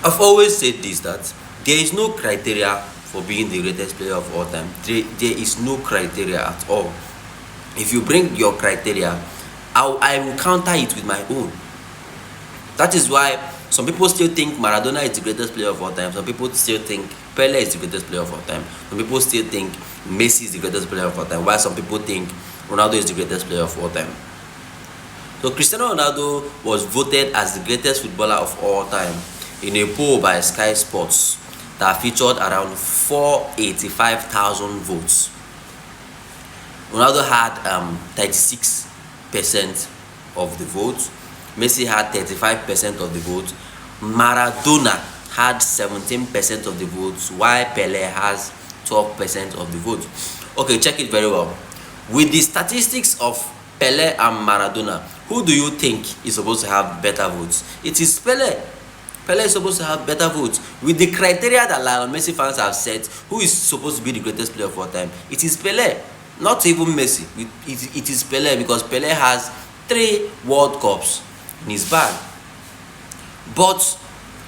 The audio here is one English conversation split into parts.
I've always said this, that there is no criteria for being the greatest player of all time. There is no criteria at all. If you bring your criteria, I will counter it with my own. That is why some people still think Maradona is the greatest player of all time. Some people still think Pele is the greatest player of all time. Some people still think Messi is the greatest player of all time. While some people think Ronaldo is the greatest player of all time. So Cristiano Ronaldo was voted as the greatest footballer of all time in a poll by Sky Sports that featured around 485,000 votes. Ronaldo had 36% of the vote. Messi had 35% of the vote. Maradona had 17% of the votes, while Pele has 12% of the vote. Okay, check it very well. With the statistics of Pele and Maradona, who do you think is supposed to have better votes? It is Pele. Pele is supposed to have better votes. With the criteria that Lionel Messi fans have set, who is supposed to be the greatest player of all time? It is Pele, not even Messi. It is Pele, because Pele has 3 World Cups in his bag. But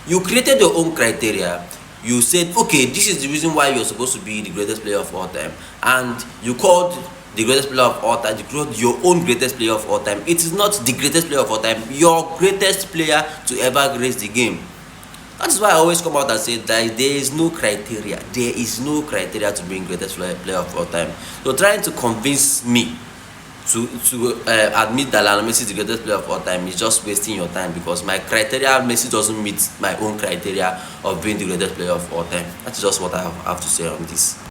you created your own criteria. You said, okay, this is the reason why you're supposed to be the greatest player of all time, and you called the greatest player of all time, you called your own greatest player of all time. It is not the greatest player of all time, your greatest player to ever grace the game. That is why I always come out and say that there is no criteria. There is no criteria to being greatest player of all time. So trying to convince me to admit that Lionel Messi is the greatest player of all time is just wasting your time, because my criteria, Messi doesn't meet my own criteria of being the greatest player of all time. That's just what I have to say on this.